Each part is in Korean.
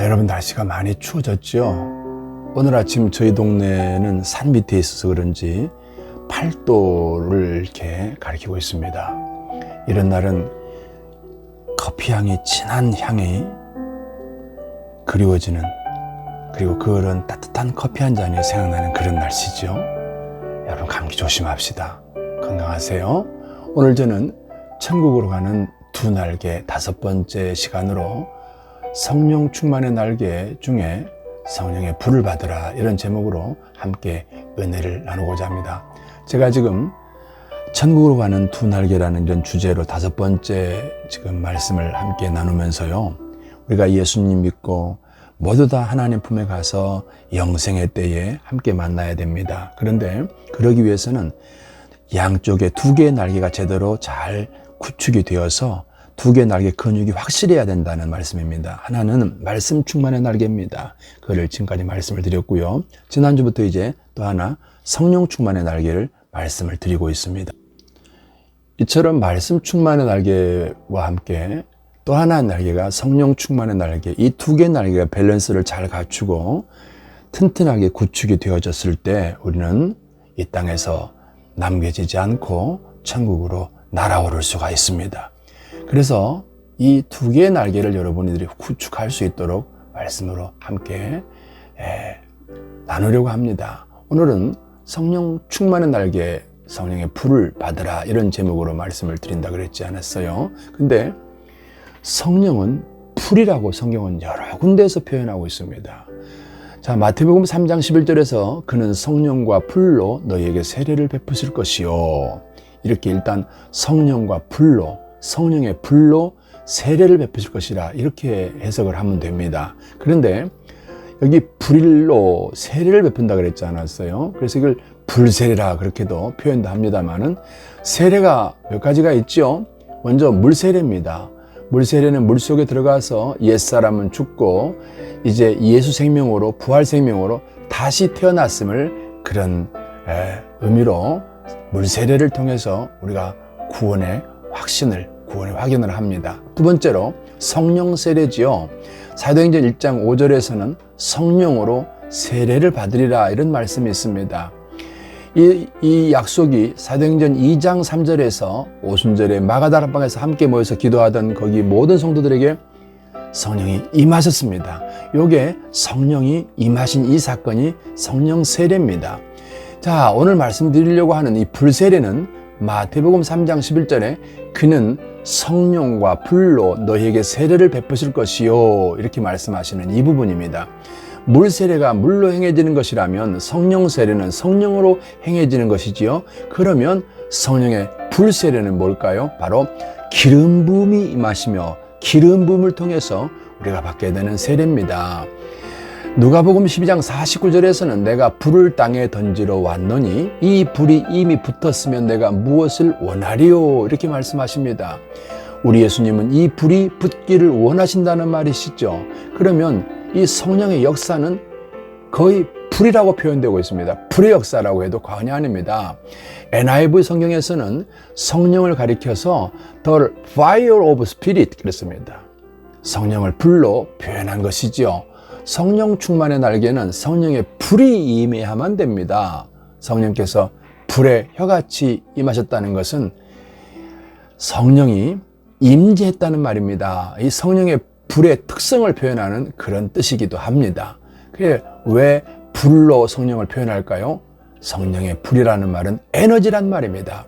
여러분, 날씨가 많이 추워졌죠? 오늘 아침 저희 동네는 산 밑에 있어서 그런지 8도를 이렇게 가리키고 있습니다. 이런 날은 커피향이, 진한 향이 그리워지는, 그리고 그런 따뜻한 커피 한 잔이 생각나는 그런 날씨죠. 여러분, 감기 조심합시다. 건강하세요. 오늘 저는 천국으로 가는 두 날개 5번째 시간으로 성령 충만의 날개 중에 성령의 불을 받으라, 이런 제목으로 함께 은혜를 나누고자 합니다. 제가 지금 천국으로 가는 두 날개라는 이런 주제로 5번째 지금 말씀을 함께 나누면서요, 우리가 예수님 믿고 모두 다 하나님 품에 가서 영생의 때에 함께 만나야 됩니다. 그런데 그러기 위해서는 양쪽에 2개의 날개가 제대로 잘 구축이 되어서 2개의 날개 근육이 확실해야 된다는 말씀입니다. 하나는 말씀 충만의 날개입니다. 그걸 지금까지 말씀을 드렸고요. 지난주부터 이제 또 하나 성령 충만의 날개를 말씀을 드리고 있습니다. 이처럼 말씀 충만의 날개와 함께 또 하나의 날개가 성령 충만의 날개, 이 2개의 날개가 밸런스를 잘 갖추고 튼튼하게 구축이 되어졌을 때 우리는 이 땅에서 남겨지지 않고 천국으로 날아오를 수가 있습니다. 그래서 이 2개의 날개를 여러분들이 구축할 수 있도록 말씀으로 함께 나누려고 합니다. 오늘은 성령 충만의 날개, 성령의 불을 받으라, 이런 제목으로 말씀을 드린다 그랬지 않았어요? 근데 성령은 불이라고 성경은 여러 군데에서 표현하고 있습니다. 자, 마태복음 3장 11절에서 그는 성령과 불로 너희에게 세례를 베푸실 것이요, 이렇게 일단 성령과 불로, 성령의 불로 세례를 베푸실 것이라, 이렇게 해석을 하면 됩니다. 그런데 여기 불로 세례를 베푼다 그랬지 않았어요? 그래서 이걸 불세례라 그렇게도 표현도 합니다만은, 세례가 몇 가지가 있죠. 먼저 물세례입니다. 물세례는 물속에 들어가서 옛사람은 죽고 이제 예수 생명으로, 부활 생명으로 다시 태어났음을 그런 의미로 물세례를 통해서 우리가 구원의 확인을 합니다. 두 번째로 성령 세례지요. 사도행전 1장 5절에서는 성령으로 세례를 받으리라, 이런 말씀이 있습니다. 이 약속이 사도행전 2장 3절에서 오순절에 마가다락방에서 함께 모여서 기도하던 거기 모든 성도들에게 성령이 임하셨습니다. 요게 성령이 임하신 이 사건이 성령 세례입니다. 자, 오늘 말씀드리려고 하는 이 불세례는 마태복음 3장 11절에 그는 성령과 불로 너희에게 세례를 베푸실 것이요, 이렇게 말씀하시는 이 부분입니다. 물 세례가 물로 행해지는 것이라면 성령 세례는 성령으로 행해지는 것이지요. 그러면 성령의 불 세례는 뭘까요? 바로 기름 부음이 임하시며 기름 부음을 통해서 우리가 받게 되는 세례입니다. 누가복음 12장 49절에서는 내가 불을 땅에 던지러 왔노니 이 불이 이미 붙었으면 내가 무엇을 원하리요, 이렇게 말씀하십니다. 우리 예수님은 이 불이 붙기를 원하신다는 말이시죠. 그러면 이 성령의 역사는 거의 불이라고 표현되고 있습니다. 불의 역사라고 해도 과언이 아닙니다. NIV 성경에서는 성령을 가리켜서 The Fire of Spirit 그랬습니다. 성령을 불로 표현한 것이지요. 성령 충만의 날개는 성령의 불이 임해야만 됩니다. 성령께서 불에 혀같이 임하셨다는 것은 성령이 임재했다는 말입니다. 이 성령의 불의 특성을 표현하는 그런 뜻이기도 합니다. 그게 왜 불로 성령을 표현할까요? 성령의 불이라는 말은 에너지란 말입니다.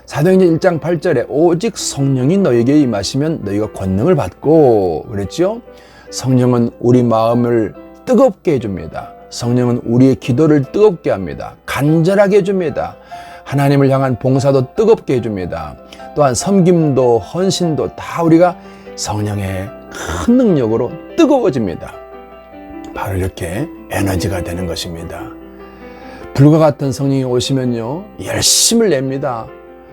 사도행전 1장 8절에 오직 성령이 너에게 임하시면 너희가 권능을 받고 그랬죠? 성령은 우리 마음을 뜨겁게 해줍니다. 성령은 우리의 기도를 뜨겁게 합니다. 간절하게 해줍니다. 하나님을 향한 봉사도 뜨겁게 해줍니다. 또한 섬김도 헌신도 다 우리가 성령의 큰 능력으로 뜨거워집니다. 바로 이렇게 에너지가 되는 것입니다. 불과 같은 성령이 오시면요, 열심을 냅니다.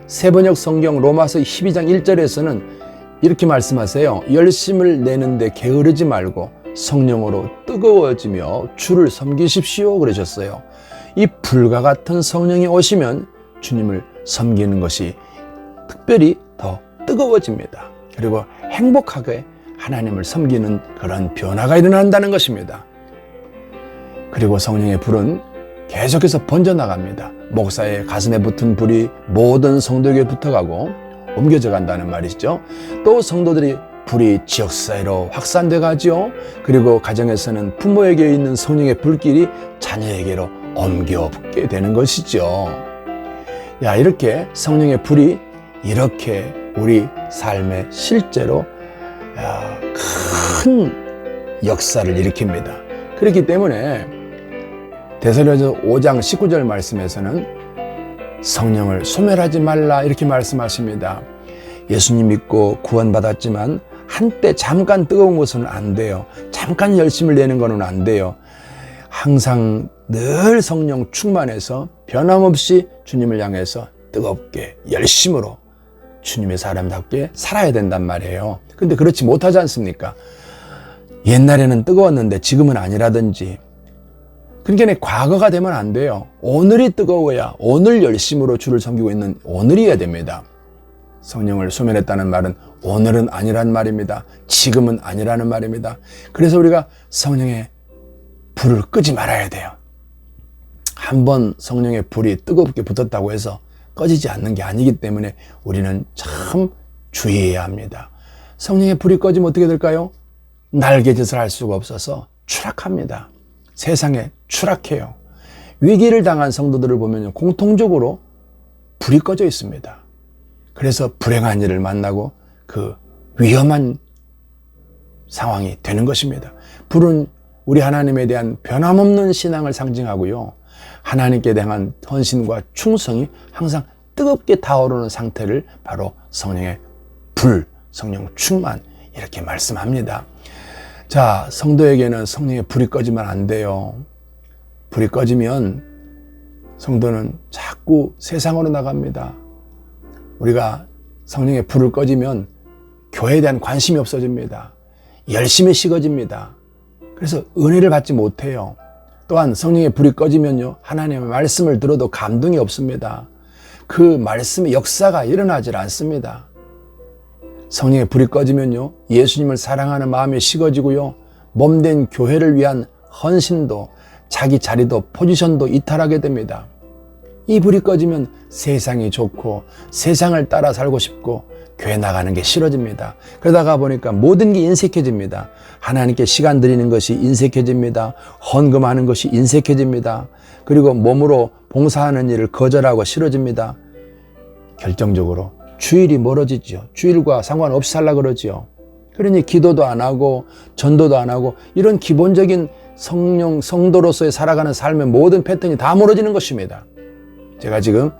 세번역 성경 로마서 12장 1절에서는 이렇게 말씀하세요. 열심을 내는데 게으르지 말고 성령으로 뜨거워지며 주를 섬기십시오, 그러셨어요. 이 불과 같은 성령이 오시면 주님을 섬기는 것이 특별히 더 뜨거워집니다. 그리고 행복하게 하나님을 섬기는 그런 변화가 일어난다는 것입니다. 그리고 성령의 불은 계속해서 번져나갑니다. 목사의 가슴에 붙은 불이 모든 성도에게 붙어가고 옮겨져 간다는 말이죠. 또 성도들이 불이 지역사회로 확산돼 가죠. 그리고 가정에서는 부모에게 있는 성령의 불길이 자녀에게로 옮겨게 되는 것이죠. 이렇게 성령의 불이 이렇게 우리 삶에 실제로 큰 역사를 일으킵니다. 그렇기 때문에 데살로니가서 5장 19절 말씀에서는 성령을 소멸하지 말라 이렇게 말씀하십니다. 예수님 믿고 구원받았지만 한때 잠깐 뜨거운 것은 안 돼요. 잠깐 열심을 내는 것은 안 돼요. 항상 늘 성령 충만해서 변함없이 주님을 향해서 뜨겁게 열심으로 주님의 사람답게 살아야 된단 말이에요. 근데 그렇지 못하지 않습니까? 옛날에는 뜨거웠는데 지금은 아니라든지. 그러니까 과거가 되면 안 돼요. 오늘이 뜨거워야 오늘 열심으로 주를 섬기고 있는 오늘이어야 됩니다. 성령을 소멸했다는 말은 오늘은 아니란 말입니다. 지금은 아니라는 말입니다. 그래서 우리가 성령의 불을 끄지 말아야 돼요. 한번 성령의 불이 뜨겁게 붙었다고 해서 꺼지지 않는 게 아니기 때문에 우리는 참 주의해야 합니다. 성령의 불이 꺼지면 어떻게 될까요? 날개짓을 할 수가 없어서 추락합니다. 세상에 추락해요. 위기를 당한 성도들을 보면 공통적으로 불이 꺼져 있습니다. 그래서 불행한 일을 만나고 그 위험한 상황이 되는 것입니다. 불은 우리 하나님에 대한 변함없는 신앙을 상징하고요. 하나님께 대한 헌신과 충성이 항상 뜨겁게 타오르는 상태를 바로 성령의 불, 성령 충만 이렇게 말씀합니다. 자, 성도에게는 성령의 불이 꺼지면 안 돼요. 불이 꺼지면 성도는 자꾸 세상으로 나갑니다. 우리가 성령의 불을 꺼지면 교회에 대한 관심이 없어집니다. 열심히 식어집니다. 그래서 은혜를 받지 못해요. 또한 성령의 불이 꺼지면요, 하나님의 말씀을 들어도 감동이 없습니다. 그 말씀의 역사가 일어나질 않습니다. 성령의 불이 꺼지면요, 예수님을 사랑하는 마음이 식어지고요, 몸된 교회를 위한 헌신도, 자기 자리도, 포지션도 이탈하게 됩니다. 이 불이 꺼지면 세상이 좋고 세상을 따라 살고 싶고 교회 나가는 게 싫어집니다. 그러다가 보니까 모든 게 인색해집니다. 하나님께 시간 드리는 것이 인색해집니다. 헌금하는 것이 인색해집니다. 그리고 몸으로 봉사하는 일을 거절하고 싫어집니다. 결정적으로 주일이 멀어지죠. 주일과 상관없이 살라 그러지요. 그러니 기도도 안 하고 전도도 안 하고 이런 기본적인 성도로서의 살아가는 삶의 모든 패턴이 다 무너지는 것입니다. 제가 지금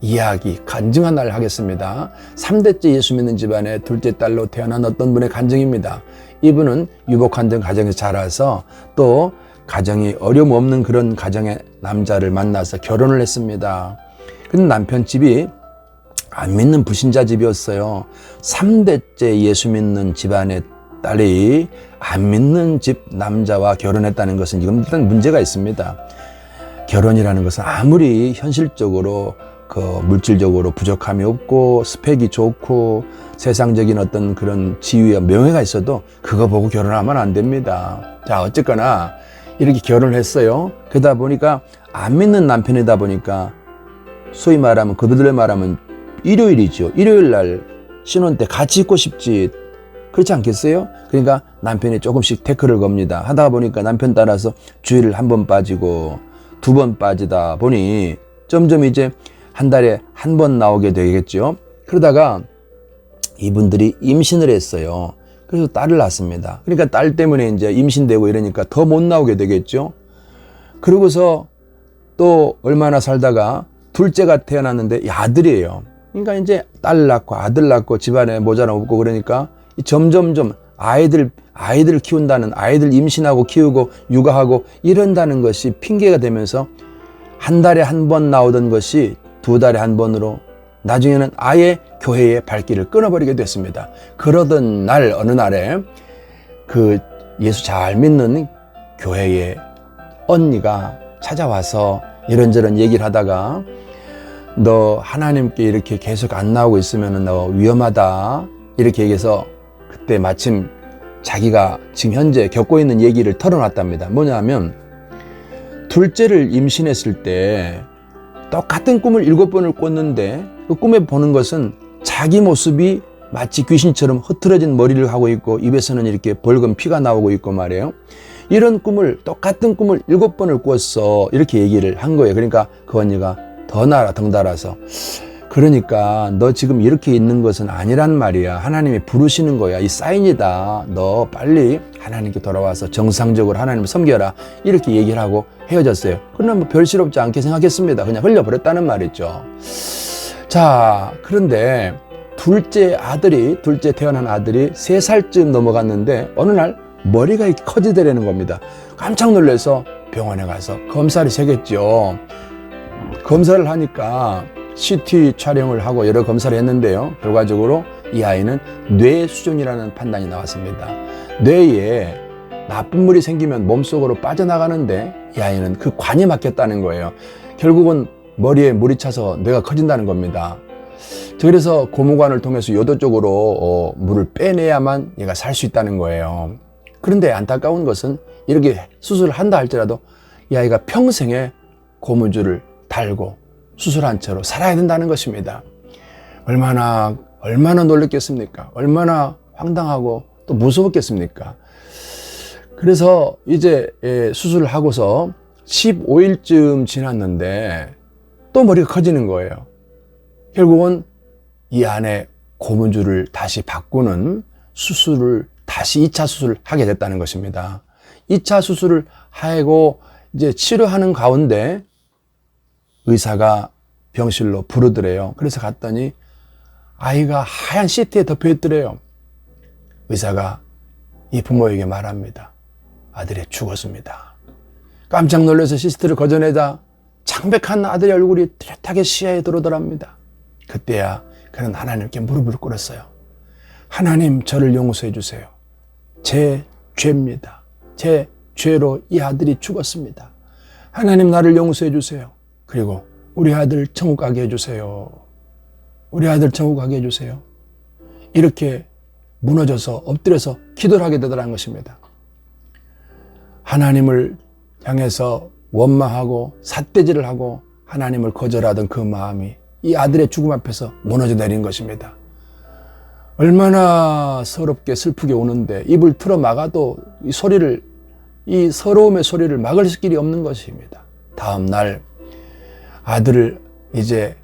이야기, 간증한 날 하겠습니다. 3대째 예수 믿는 집안의 둘째 딸로 태어난 어떤 분의 간증입니다. 이분은 유복한 가정에서 자라서 또 가정이 어려움 없는 그런 가정의 남자를 만나서 결혼을 했습니다. 근데 남편 집이 안 믿는 불신자 집이었어요. 3대째 예수 믿는 집안의 딸이 안 믿는 집 남자와 결혼했다는 것은 지금 일단 문제가 있습니다. 결혼이라는 것은 아무리 현실적으로 물질적으로 부족함이 없고 스펙이 좋고 세상적인 어떤 그런 지위와 명예가 있어도 그거 보고 결혼하면 안 됩니다. 자, 어쨌거나 이렇게 결혼을 했어요. 그러다 보니까 안 믿는 남편이다 보니까 소위 말하면 그들의 말하면 일요일이죠. 일요일 날 신혼 때 같이 있고 싶지. 그렇지 않겠어요? 그러니까 남편이 조금씩 태클을 겁니다. 하다 보니까 남편 따라서 주일을 한 번 빠지고 두 번 빠지다 보니 점점 이제 한 달에 한 번 나오게 되겠죠. 그러다가 이분들이 임신을 했어요. 그래서 딸을 낳습니다. 그러니까 딸 때문에 이제 임신되고 이러니까 더 못 나오게 되겠죠. 그러고서 또 얼마나 살다가 둘째가 태어났는데 아들이에요. 그러니까 이제 딸 낳고 아들 낳고 집안에 모자람 없고 그러니까 점점점 아이들 키운다는, 아이들 임신하고 키우고 육아하고 이런다는 것이 핑계가 되면서 한 달에 한 번 나오던 것이 두 달에 한 번으로 나중에는 아예 교회의 발길을 끊어버리게 됐습니다. 그러던 날 어느 날에 그 예수 잘 믿는 교회의 언니가 찾아와서 이런저런 얘기를 하다가 너 하나님께 이렇게 계속 안 나오고 있으면 너 위험하다 이렇게 얘기해서 그때 마침 자기가 지금 현재 겪고 있는 얘기를 털어놨답니다. 뭐냐 하면 둘째를 임신했을 때 똑같은 꿈을 7번을 꿨는데 그 꿈에 보는 것은 자기 모습이 마치 귀신처럼 흐트러진 머리를 하고 있고 입에서는 이렇게 벌건 피가 나오고 있고 말이에요. 이런 꿈을 똑같은 꿈을 7번을 꿨어 이렇게 얘기를 한 거예요. 그러니까 그 언니가 더 덩달아서 그러니까 너 지금 이렇게 있는 것은 아니란 말이야. 하나님이 부르시는 거야. 이 사인이다. 너 빨리 하나님께 돌아와서 정상적으로 하나님을 섬겨라. 이렇게 얘기를 하고 헤어졌어요. 그러나 뭐 별실없지 않게 생각했습니다. 그냥 흘려버렸다는 말이죠. 자, 그런데 둘째 태어난 아들이 3살쯤 넘어갔는데 어느 날 머리가 이렇게 커지더라는 겁니다. 깜짝 놀라서 병원에 가서 검사를 새겼죠. 검사를 하니까 CT 촬영을 하고 여러 검사를 했는데요. 결과적으로 이 아이는 뇌수종이라는 판단이 나왔습니다. 뇌에 나쁜 물이 생기면 몸속으로 빠져나가는데 이 아이는 그 관이 막혔다는 거예요. 결국은 머리에 물이 차서 뇌가 커진다는 겁니다. 그래서 고무관을 통해서 요도 쪽으로 물을 빼내야만 얘가 살 수 있다는 거예요. 그런데 안타까운 것은 이렇게 수술을 한다 할지라도 이 아이가 평생에 고무줄을 달고 수술한 채로 살아야 된다는 것입니다. 얼마나 놀랐겠습니까? 얼마나 황당하고 또 무서웠겠습니까? 그래서 이제 수술을 하고서 15일쯤 지났는데 또 머리가 커지는 거예요. 결국은 이 안에 고무줄을 다시 바꾸는 수술을 다시 2차 수술을 하게 됐다는 것입니다. 2차 수술을 하고 이제 치료하는 가운데 의사가 병실로 부르더래요. 그래서 갔더니 아이가 하얀 시트에 덮여 있더래요. 의사가 이 부모에게 말합니다. 아들이 죽었습니다. 깜짝 놀라서 시스트를 걷어내자 창백한 아들의 얼굴이 뚜렷하게 시야에 들어오더랍니다. 그때야 그는 하나님께 무릎을 꿇었어요. 하나님, 저를 용서해 주세요. 제 죄입니다. 제 죄로 이 아들이 죽었습니다. 하나님, 나를 용서해 주세요. 그리고 우리 아들 천국 가게 해주세요. 우리 아들 천국 가게 해주세요. 이렇게 무너져서 엎드려서 기도를 하게 되더라는 것입니다. 하나님을 향해서 원망하고 삿대질을 하고 하나님을 거절하던 그 마음이 이 아들의 죽음 앞에서 무너져 내린 것입니다. 얼마나 서럽게 슬프게 우는데 입을 틀어 막아도 이 서러움의 소리를 막을 길이 없는 것입니다. 다음 날 아들을 이제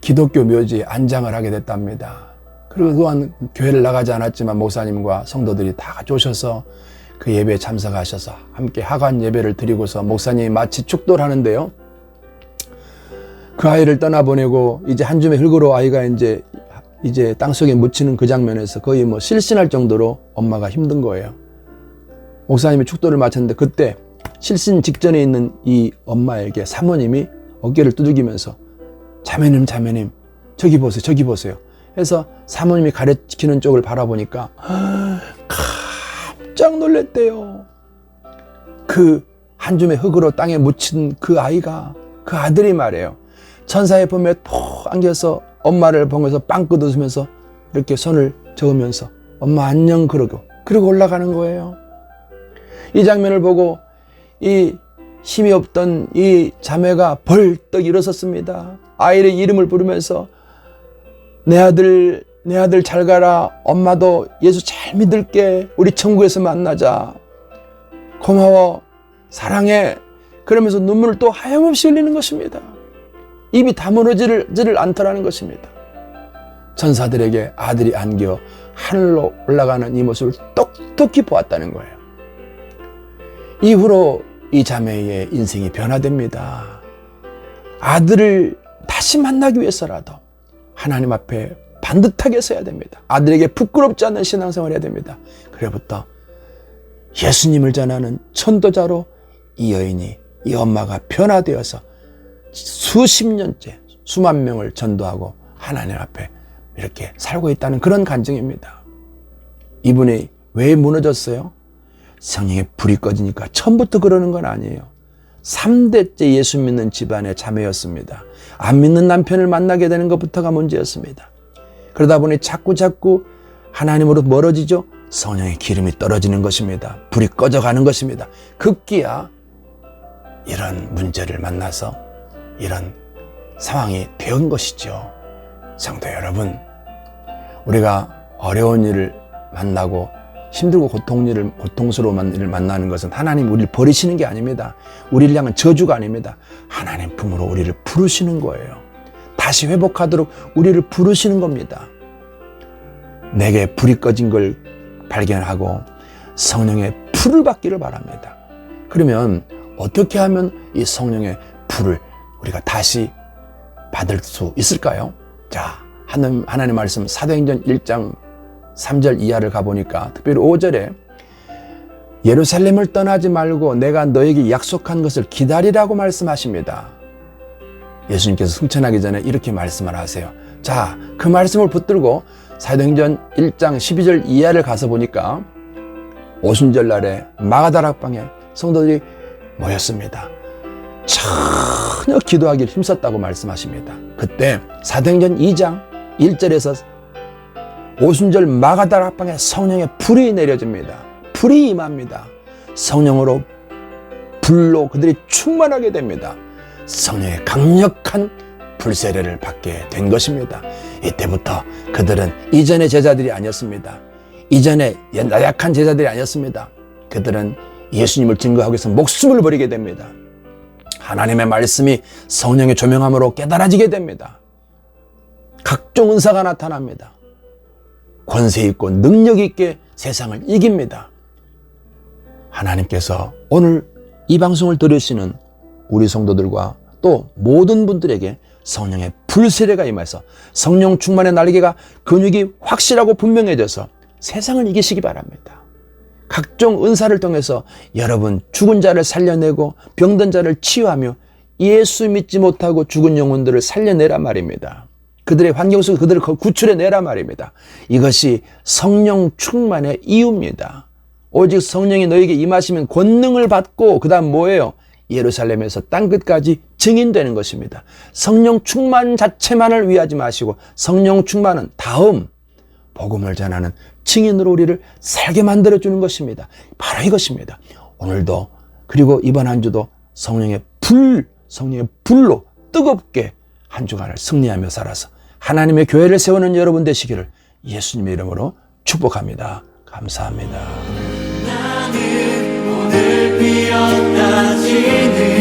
기독교 묘지에 안장을 하게 됐답니다. 그리고 또한 교회를 나가지 않았지만 목사님과 성도들이 다 같이 오셔서 그 예배에 참석하셔서 함께 하관 예배를 드리고서 목사님이 마치 축도를 하는데요. 그 아이를 떠나보내고 이제 한 줌의 흙으로 아이가 이제 땅속에 묻히는 그 장면에서 거의 뭐 실신할 정도로 엄마가 힘든 거예요. 목사님이 축도를 마쳤는데 그때 실신 직전에 있는 이 엄마에게 사모님이 어깨를 두들기면서 자매님 저기 보세요 해서 사모님이 가리키는 쪽을 바라보니까 깜짝 놀랐대요. 그 한 줌의 흙으로 땅에 묻힌 그 아이가 그 아들이 말이에요. 천사의 품에 톡 안겨서 엄마를 보면서 빵긋 웃으면서 이렇게 손을 저으면서 엄마 안녕 그러고 올라가는 거예요. 이 장면을 보고 이 힘이 없던 이 자매가 벌떡 일어섰습니다. 아이의 이름을 부르면서 내 아들 잘 가라. 엄마도 예수 잘 믿을게. 우리 천국에서 만나자. 고마워. 사랑해. 그러면서 눈물을 또 하염없이 흘리는 것입니다. 입이 다무너지를 않더라는 것입니다. 천사들에게 아들이 안겨 하늘로 올라가는 이 모습을 똑똑히 보았다는 거예요. 이후로 이 자매의 인생이 변화됩니다. 아들을 다시 만나기 위해서라도 하나님 앞에 반듯하게 서야 됩니다. 아들에게 부끄럽지 않는 신앙생활을 해야 됩니다. 그래부터 예수님을 전하는 천도자로 이 여인이, 이 엄마가 변화되어서 수십 년째 수만 명을 전도하고 하나님 앞에 이렇게 살고 있다는 그런 간증입니다. 이분이 왜 무너졌어요? 성령의 불이 꺼지니까 처음부터 그러는 건 아니에요. 3대째 예수 믿는 집안의 자매였습니다. 안 믿는 남편을 만나게 되는 것부터가 문제였습니다. 그러다 보니 자꾸 하나님으로 멀어지죠. 성령의 기름이 떨어지는 것입니다. 불이 꺼져가는 것입니다. 급기야 이런 문제를 만나서 이런 상황이 된 것이죠. 성도 여러분, 우리가 어려운 일을 만나고 힘들고 고통스러운 일을 만나는 것은 하나님 우리를 버리시는 게 아닙니다. 우리를 향한 저주가 아닙니다. 하나님 품으로 우리를 부르시는 거예요. 다시 회복하도록 우리를 부르시는 겁니다. 내게 불이 꺼진 걸 발견하고 성령의 불을 받기를 바랍니다. 그러면 어떻게 하면 이 성령의 불을 우리가 다시 받을 수 있을까요? 자, 하나님 말씀 사도행전 1장 3절 이하를 가보니까 특별히 5절에 예루살렘을 떠나지 말고 내가 너에게 약속한 것을 기다리라고 말씀하십니다. 예수님께서 승천하기 전에 이렇게 말씀을 하세요. 자, 그 말씀을 붙들고 사도행전 1장 12절 이하를 가서 보니까 오순절 날에 마가다락방에 성도들이 모였습니다. 전혀 기도하기를 힘썼다고 말씀하십니다. 그때 사도행전 2장 1절에서 오순절 마가다락방에 성령의 불이 내려집니다. 불이 임합니다. 성령으로 불로 그들이 충만하게 됩니다. 성령의 강력한 불세례를 받게 된 것입니다. 이때부터 그들은 이전의 제자들이 아니었습니다. 이전에 나약한 제자들이 아니었습니다. 그들은 예수님을 증거하기 위해서 목숨을 버리게 됩니다. 하나님의 말씀이 성령의 조명함으로 깨달아지게 됩니다. 각종 은사가 나타납니다. 권세 있고 능력 있게 세상을 이깁니다. 하나님께서 오늘 이 방송을 들으시는 우리 성도들과 또 모든 분들에게 성령의 불세례가 임해서 성령 충만의 날개가 근육이 확실하고 분명해져서 세상을 이기시기 바랍니다. 각종 은사를 통해서 여러분 죽은 자를 살려내고 병든 자를 치유하며 예수 믿지 못하고 죽은 영혼들을 살려내란 말입니다. 그들의 환경 속에 그들을 구출해내란 말입니다. 이것이 성령 충만의 이유입니다. 오직 성령이 너에게 임하시면 권능을 받고 그 다음 뭐예요? 예루살렘에서 땅끝까지 증인되는 것입니다. 성령 충만 자체만을 위하지 마시고 성령 충만은 다음 복음을 전하는 증인으로 우리를 살게 만들어주는 것입니다. 바로 이것입니다. 오늘도 그리고 이번 한 주도 성령의 불로 뜨겁게 한 주간을 승리하며 살아서 하나님의 교회를 세우는 여러분 되시기를 예수님의 이름으로 축복합니다. 감사합니다. 나는 오늘 피었다 지는